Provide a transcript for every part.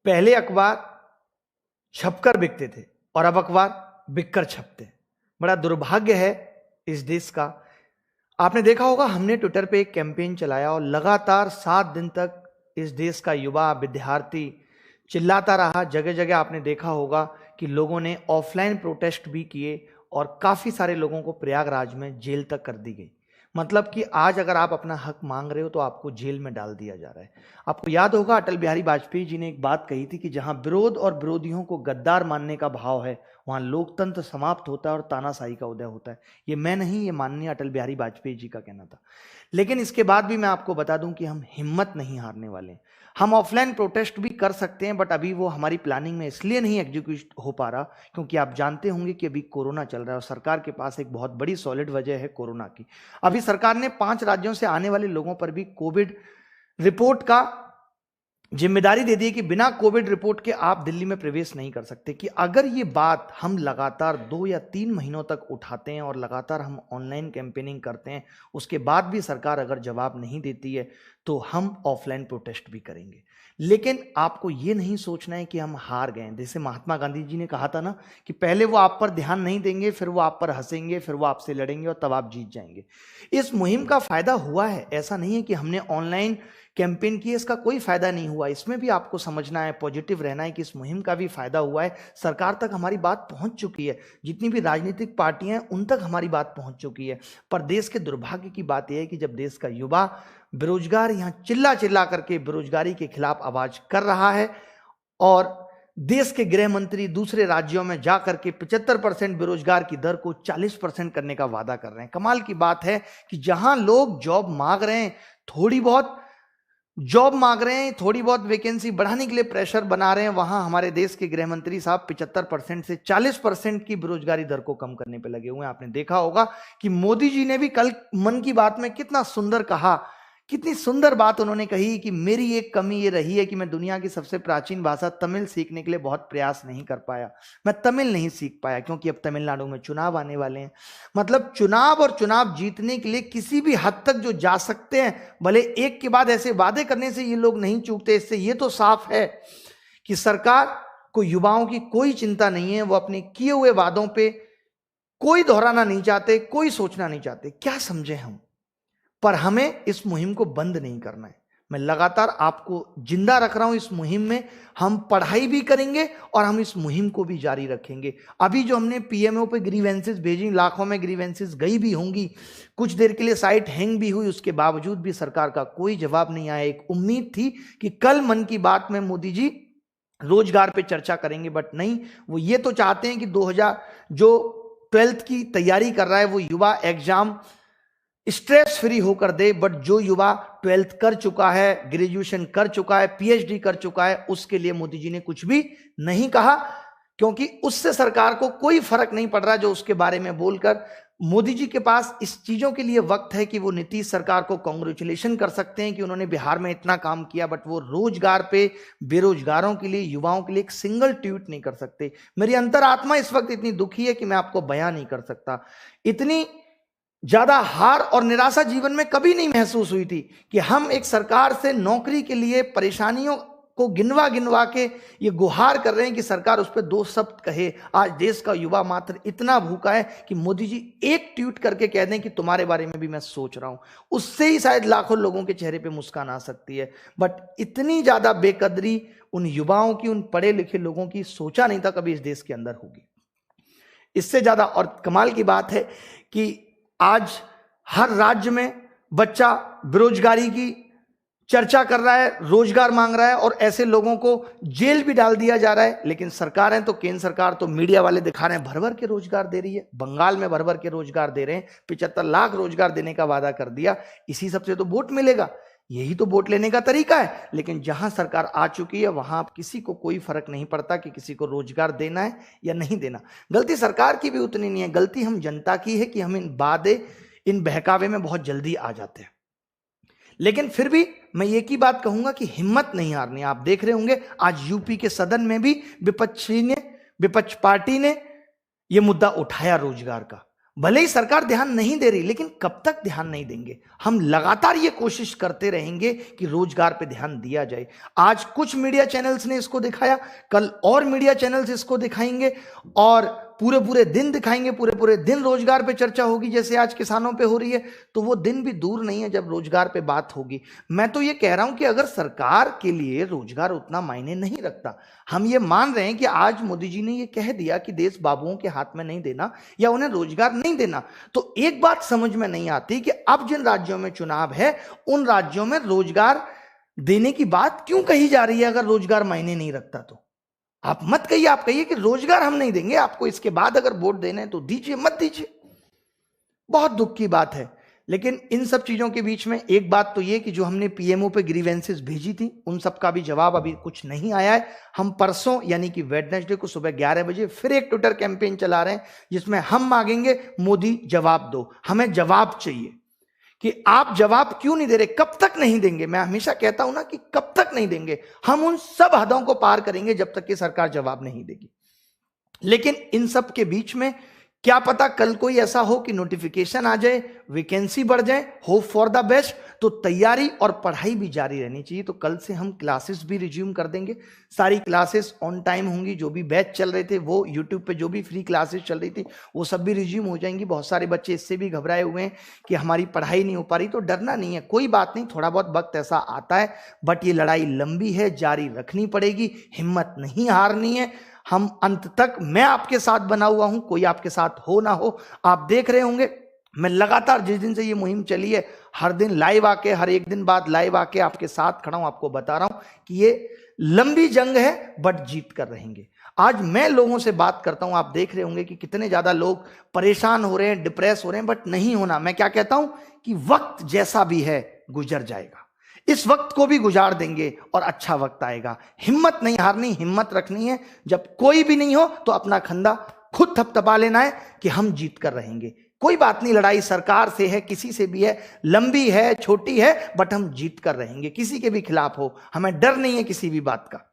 पहले अखबार छपकर बिकते थे और अब अखबार बिककर छपते हैं। बड़ा दुर्भाग्य है इस देश का। आपने देखा होगा, हमने ट्विटर पे एक कैंपेन चलाया और लगातार 7 दिन तक इस देश का युवा विद्यार्थी चिल्लाता रहा। जगह जगह आपने देखा होगा कि लोगों ने ऑफलाइन प्रोटेस्ट भी किए और काफी सारे लोगों को प्रयागराज में जेल तक कर दी गई। मतलब कि आज अगर आप अपना हक मांग रहे हो तो आपको जेल में डाल दिया जा रहा है। आपको याद होगा, अटल बिहारी वाजपेयी जी ने एक बात कही थी कि जहां विरोध और विरोधियों को गद्दार मानने का भाव है, वहां लोकतंत्र समाप्त होता है और तानाशाही का उदय होता है। ये मैं नहीं, ये माननीय अटल बिहारी वाजपेयी जी का कहना था। लेकिन इसके बाद भी मैं आपको बता दूं कि हम हिम्मत नहीं हारने वाले हैं। हम ऑफलाइन प्रोटेस्ट भी कर सकते हैं, बट अभी वो हमारी प्लानिंग में इसलिए नहीं एग्जीक्यूट हो पा रहा क्योंकि आप जानते होंगे कि अभी कोरोना चल रहा है और सरकार के पास एक बहुत बड़ी सॉलिड वजह है कोरोना की। अभी सरकार ने 5 राज्यों से आने वाले लोगों पर भी कोविड रिपोर्ट का जिम्मेदारी दे दी है कि बिना कोविड रिपोर्ट के आप दिल्ली में प्रवेश नहीं कर सकते। कि अगर ये बात हम लगातार 2 या 3 महीनों तक उठाते हैं और लगातार हम ऑनलाइन कैंपेनिंग करते हैं, उसके बाद भी सरकार अगर जवाब नहीं देती है तो हम ऑफलाइन प्रोटेस्ट भी करेंगे। लेकिन आपको ये नहीं सोचना है कि हम हार गए। जैसे महात्मा गांधी जी ने कहा था ना कि पहले वो आप पर ध्यान नहीं देंगे, फिर वो आप पर हंसेंगे, फिर वो आपसे लड़ेंगे और तब आप जीत जाएंगे। इस मुहिम का फायदा हुआ है, ऐसा नहीं है कि हमने ऑनलाइन कैंपेन की इसका कोई फायदा नहीं हुआ। इसमें भी आपको समझना है, पॉजिटिव रहना है कि इस मुहिम का भी फायदा हुआ है। सरकार तक हमारी बात पहुंच चुकी है, जितनी भी राजनीतिक पार्टियां हैं उन तक हमारी बात पहुंच चुकी है। पर देश के दुर्भाग्य की बात यह है कि जब देश का युवा बेरोजगार यहां चिल्ला चिल्ला करके बेरोजगारी के खिलाफ आवाज कर रहा है और देश के गृह मंत्री दूसरे राज्यों में जाकर के 75% बेरोजगार की दर को 40% करने का वादा कर रहे हैं। कमाल की बात है कि जहां लोग जॉब मांग रहे हैं, थोड़ी बहुत जॉब मांग रहे हैं, थोड़ी बहुत वैकेंसी बढ़ाने के लिए प्रेशर बना रहे हैं, वहां हमारे देश के गृह मंत्री साहब 75% से 40% की बेरोजगारी दर को कम करने पे लगे हुए हैं। आपने देखा होगा कि मोदी जी ने भी कल मन की बात में कितना सुंदर कहा, कितनी सुंदर बात उन्होंने कही कि मेरी एक कमी ये रही है कि मैं दुनिया की सबसे प्राचीन भाषा तमिल सीखने के लिए बहुत प्रयास नहीं कर पाया। मैं तमिल नहीं सीख पाया क्योंकि अब तमिलनाडु में चुनाव आने वाले हैं। मतलब चुनाव और चुनाव जीतने के लिए किसी भी हद तक जो जा सकते हैं, भले एक के बाद ऐसे वादे करने से ये लोग नहीं चूकते। इससे ये तो साफ है कि सरकार को युवाओं की कोई चिंता नहीं है। वो अपने किए हुए वादों पे कोई दोहराना नहीं चाहते, कोई सोचना नहीं चाहते। क्या समझे हम, पर हमें इस मुहिम को बंद नहीं करना है। मैं लगातार आपको जिंदा रख रहा हूं इस मुहिम में। हम पढ़ाई भी करेंगे और हम इस मुहिम को भी जारी रखेंगे। अभी जो हमने पीएमओ पे ग्रीवेंसेस भेजी, लाखों में ग्रीवेंसेस गई भी होंगी, कुछ देर के लिए साइट हैंग भी हुई, उसके बावजूद भी सरकार का कोई जवाब नहीं आया। एक उम्मीद थी कि कल मन की बात में मोदी जी रोजगार पे चर्चा करेंगे, बट नहीं। वो ये तो चाहते हैं कि 2000 जो 12th की तैयारी कर रहा है वो युवा एग्जाम स्ट्रेस फ्री होकर दे, बट जो युवा 12th कर चुका है, ग्रेजुएशन कर चुका है, पीएचडी कर चुका है, उसके लिए मोदी जी ने कुछ भी नहीं कहा क्योंकि उससे सरकार को कोई फर्क नहीं पड़ रहा जो उसके बारे में बोलकर। मोदी जी के पास इस चीजों के लिए वक्त है कि वो नीतीश सरकार को कांग्रेचुलेशन कर सकते हैं कि उन्होंने बिहार में इतना काम किया, बट वो रोजगार पे बेरोजगारों के लिए, युवाओं के लिए एक सिंगल ट्वीट नहीं कर सकते। मेरी अंतरात्मा इस वक्त इतनी दुखी है कि मैं आपको बयां नहीं कर सकता। इतनी ज्यादा हार और निराशा जीवन में कभी नहीं महसूस हुई थी कि हम एक सरकार से नौकरी के लिए परेशानियों को गिनवा गिनवा के ये गुहार कर रहे हैं कि सरकार उस पर 2 शब्द कहे। आज देश का युवा मात्र इतना भूखा है कि मोदी जी एक ट्वीट करके कह दें कि तुम्हारे बारे में भी मैं सोच रहा हूं, उससे ही शायद लाखों लोगों के चेहरे पे मुस्कान आ सकती है। बट इतनी ज्यादा बेकदरी उन युवाओं की, उन पढ़े लिखे लोगों की सोचा नहीं था कभी इस देश के अंदर होगी। इससे ज्यादा और कमाल की बात है कि आज हर राज्य में बच्चा बेरोजगारी की चर्चा कर रहा है, रोजगार मांग रहा है और ऐसे लोगों को जेल भी डाल दिया जा रहा है। लेकिन सरकार है तो केंद्र सरकार तो मीडिया वाले दिखा रहे हैं भर भर के रोजगार दे रही है। बंगाल में भर भर के रोजगार दे रहे हैं, 75 लाख रोजगार देने का वादा कर दिया। इसी सबसे तो वोट मिलेगा, यही तो वोट लेने का तरीका है। लेकिन जहां सरकार आ चुकी है वहां किसी को कोई फर्क नहीं पड़ता कि किसी को रोजगार देना है या नहीं देना। गलती सरकार की भी उतनी नहीं है, गलती हम जनता की है कि हम इन वादे, इन बहकावे में बहुत जल्दी आ जाते हैं। लेकिन फिर भी मैं एक ही बात कहूंगा कि हिम्मत नहीं हारनी। आप देख रहे होंगे आज यूपी के सदन में भी विपक्ष पार्टी ने यह मुद्दा उठाया रोजगार का। भले ही सरकार ध्यान नहीं दे रही, लेकिन कब तक ध्यान नहीं देंगे? हम लगातार ये कोशिश करते रहेंगे कि रोजगार पे ध्यान दिया जाए। आज कुछ मीडिया चैनल्स ने इसको दिखाया, कल और मीडिया चैनल्स इसको दिखाएंगे और पूरे पूरे दिन दिखाएंगे, पूरे पूरे दिन रोजगार पे चर्चा होगी, जैसे आज किसानों पे हो रही है। तो वो दिन भी दूर नहीं है जब रोजगार पे बात होगी। मैं तो ये कह रहा हूं कि अगर सरकार के लिए रोजगार उतना मायने नहीं रखता, हम ये मान रहे हैं कि आज मोदी जी ने ये कह दिया कि देश बाबुओं के हाथ में नहीं देना या उन्हें रोजगार नहीं देना, तो एक बात समझ में नहीं आती कि अब जिन राज्यों में चुनाव है उन राज्यों में रोजगार देने की बात क्यों कही जा रही है? अगर रोजगार मायने नहीं रखता तो आप मत कहिए, आप कहिए कि रोजगार हम नहीं देंगे आपको, इसके बाद अगर वोट देने हैं तो दीजिए, मत दीजिए। बहुत दुख की बात है। लेकिन इन सब चीजों के बीच में एक बात तो ये कि जो हमने पीएमओ पे ग्रीवेंसेस भेजी थी उन सब का भी जवाब अभी कुछ नहीं आया है। हम परसों यानी कि वेडनेसडे को सुबह 11 बजे फिर एक ट्विटर कैंपेन चला रहे हैं जिसमें हम मांगेंगे मोदी जवाब दो, हमें जवाब चाहिए कि आप जवाब क्यों नहीं दे रहे, कब तक नहीं देंगे। मैं हमेशा कहता हूं ना कि कब तक नहीं देंगे, हम उन सब हदों को पार करेंगे जब तक कि सरकार जवाब नहीं देगी। लेकिन इन सब के बीच में क्या पता कल कोई ऐसा हो कि नोटिफिकेशन आ जाए, वैकेंसी बढ़ जाए, होप फॉर द बेस्ट, तो तैयारी और पढ़ाई भी जारी रहनी चाहिए। तो कल से हम क्लासेस भी रिज्यूम कर देंगे, सारी क्लासेस ऑन टाइम होंगी। जो भी बैच चल रहे थे वो यूट्यूब पे जो भी फ्री क्लासेस चल रही थी वो सब भी रिज्यूम हो जाएंगी। बहुत सारे बच्चे इससे भी घबराए हुए हैं कि हमारी पढ़ाई नहीं हो पा रही, तो डरना नहीं है, कोई बात नहीं, थोड़ा बहुत वक्त ऐसा आता है, बट ये लड़ाई लंबी है, जारी रखनी पड़ेगी, हिम्मत नहीं हारनी है। हम अंत तक, मैं आपके साथ बना हुआ हूं, कोई आपके साथ हो ना हो। आप देख रहे होंगे मैं लगातार जिस दिन से ये मुहिम चली है हर दिन लाइव आके, हर एक दिन बाद लाइव आके आपके साथ खड़ा हूं, आपको बता रहा हूं कि ये लंबी जंग है बट जीत कर रहेंगे। आज मैं लोगों से बात करता हूं, आप देख रहे होंगे कि कितने ज्यादा लोग परेशान हो रहे हैं, डिप्रेस हो रहे हैं, बट नहीं होना। मैं क्या कहता हूं कि वक्त जैसा भी है गुजर जाएगा, इस वक्त को भी गुजार देंगे और अच्छा वक्त आएगा। हिम्मत नहीं हारनी, हिम्मत रखनी है। जब कोई भी नहीं हो तो अपना खंदा खुद थपथपा लेना है कि हम जीत कर रहेंगे। कोई बात नहीं, लड़ाई सरकार से है, किसी से भी है, लंबी है, छोटी है, बट हम जीत कर रहेंगे, किसी के भी खिलाफ हो, हमें डर नहीं है किसी भी बात का।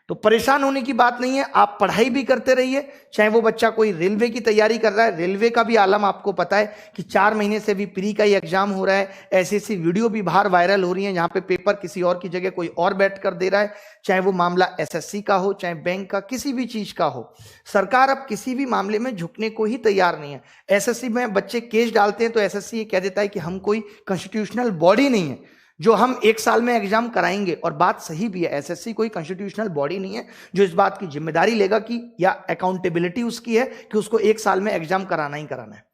तो परेशान होने की बात नहीं है, आप पढ़ाई भी करते रहिए। चाहे वो बच्चा कोई रेलवे की तैयारी कर रहा है, रेलवे का भी आलम आपको पता है कि 4 महीने से भी प्री का ही एग्जाम हो रहा है। ऐसी ऐसी वीडियो भी बाहर वायरल हो रही है जहां पे पेपर किसी और की जगह कोई और बैठ कर दे रहा है। चाहे वो मामला एसएससी का हो, चाहे बैंक का, किसी भी चीज का हो, सरकार अब किसी भी मामले में झुकने को ही तैयार नहीं है। एसएससी में बच्चे केस डालते हैं तो एसएससी ये कह देता है कि हम कोई कॉन्स्टिट्यूशनल बॉडी नहीं है जो हम 1 साल में एग्जाम कराएंगे। और बात सही भी है, एसएससी कोई कॉन्स्टिट्यूशनल बॉडी नहीं है जो इस बात की जिम्मेदारी लेगा कि, या अकाउंटेबिलिटी उसकी है कि उसको 1 साल में एग्जाम कराना ही कराना है।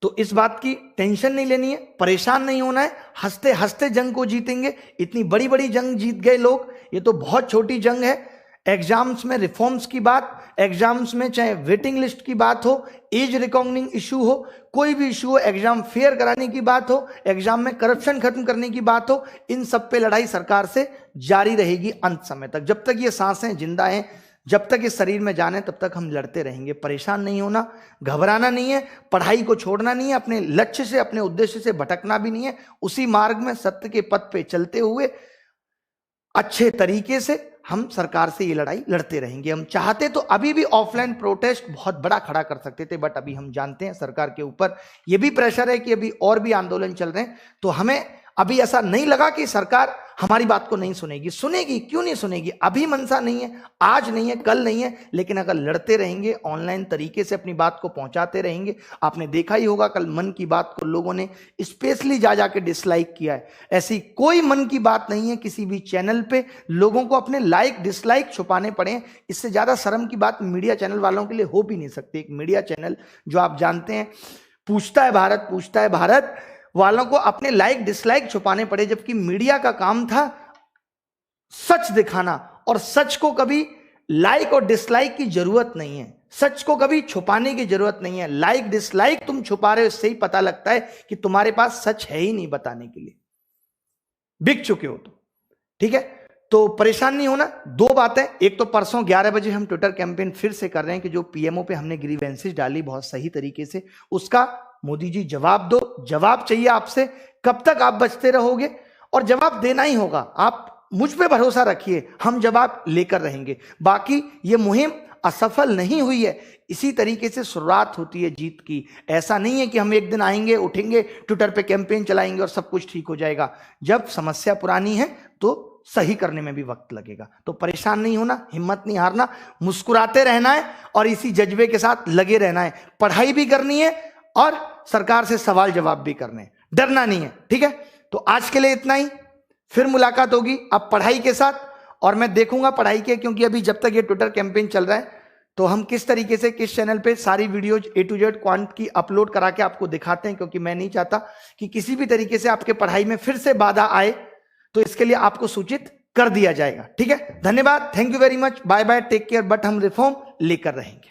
तो इस बात की टेंशन नहीं लेनी है, परेशान नहीं होना है, हंसते हंसते जंग को जीतेंगे। इतनी बड़ी बड़ी जंग जीत गए लोग, ये तो बहुत छोटी जंग है। एग्जाम्स में रिफॉर्म्स की बात, एग्जाम्स में चाहे वेटिंग लिस्ट की बात हो, एज रिकॉग्निंग इशू हो, कोई भी इशू हो, एग्जाम फेयर कराने की बात हो, एग्जाम में करप्शन खत्म करने की बात हो, इन सब पे लड़ाई सरकार से जारी रहेगी अंत समय तक। जब तक ये सांसें जिंदा हैं, जब तक इस शरीर में जान है, तब तक हम लड़ते रहेंगे। परेशान नहीं होना, घबराना नहीं है, पढ़ाई को छोड़ना नहीं है, अपने लक्ष्य से, अपने उद्देश्य से भटकना भी नहीं है। उसी मार्ग में, सत्य के पथ पे चलते हुए अच्छे तरीके से हम सरकार से ये लड़ाई लड़ते रहेंगे। हम चाहते तो अभी भी ऑफलाइन प्रोटेस्ट बहुत बड़ा खड़ा कर सकते थे, बट अभी हम जानते हैं सरकार के ऊपर ये भी प्रेशर है कि अभी और भी आंदोलन चल रहे हैं। तो हमें अभी ऐसा नहीं लगा कि सरकार हमारी बात को नहीं सुनेगी। सुनेगी, क्यों नहीं सुनेगी? अभी मनसा नहीं है, आज नहीं है, कल नहीं है, लेकिन अगर लड़ते रहेंगे, ऑनलाइन तरीके से अपनी बात को पहुंचाते रहेंगे। आपने देखा ही होगा कल मन की बात को लोगों ने स्पेशली जा जाके डिसलाइक किया है। ऐसी कोई मन की बात नहीं है किसी भी चैनल पे लोगों को अपने लाइक डिसलाइक छुपाने पड़े। इससे ज्यादा शर्म की बात मीडिया चैनल वालों के लिए हो भी नहीं सकती। एक मीडिया चैनल जो आप जानते हैं पूछता है भारत वालों को अपने लाइक डिसलाइक छुपाने पड़े, जबकि मीडिया का काम था सच दिखाना। और सच को कभी लाइक और डिसलाइक की जरूरत नहीं है, सच को कभी छुपाने की जरूरत नहीं है। लाइक डिसलाइक तुम छुपा रहे हो, इससे ही पता लगता है कि तुम्हारे पास सच है ही नहीं बताने के लिए, बिक चुके हो। तो ठीक है, तो परेशान नहीं होना। 2 बातें, एक तो परसों 11 बजे हम ट्विटर कैंपेन फिर से कर रहे हैं कि जो पीएमओ पे हमने ग्रीवेंसेस डाली बहुत सही तरीके से, उसका मोदी जी जवाब दो। जवाब चाहिए आपसे। कब तक आप बचते रहोगे? और जवाब देना ही होगा। आप मुझ पे भरोसा रखिए, हम जवाब लेकर रहेंगे। बाकी ये मुहिम असफल नहीं हुई है। इसी तरीके से शुरुआत होती है जीत की। ऐसा नहीं है कि हम एक दिन आएंगे, उठेंगे, ट्विटर पे कैंपेन चलाएंगे और सब कुछ ठीक हो जाएगा। जब समस्या पुरानी है तो सही करने में भी वक्त लगेगा। तो परेशान नहीं होना, हिम्मत नहीं हारना, मुस्कुराते रहना है और इसी जज्बे के साथ लगे रहना है। पढ़ाई भी करनी है और सरकार से सवाल जवाब भी करने हैं, डरना नहीं है। ठीक है, तो आज के लिए इतना ही, फिर मुलाकात होगी अब पढ़ाई के साथ। और मैं देखूंगा पढ़ाई के, क्योंकि अभी जब तक ये ट्विटर कैंपेन चल रहा है तो हम किस तरीके से किस चैनल पे सारी videos A to Z quant की अपलोड करा के आपको दिखाते हैं, क्योंकि मैं नहीं चाहता कि किसी भी तरीके से आपके पढ़ाई में फिर से बाधा आए। तो इसके लिए आपको सूचित कर दिया जाएगा। ठीक है, धन्यवाद, thank you very much, bye bye, take care. But हम रिफॉर्म लेकर रहेंगे।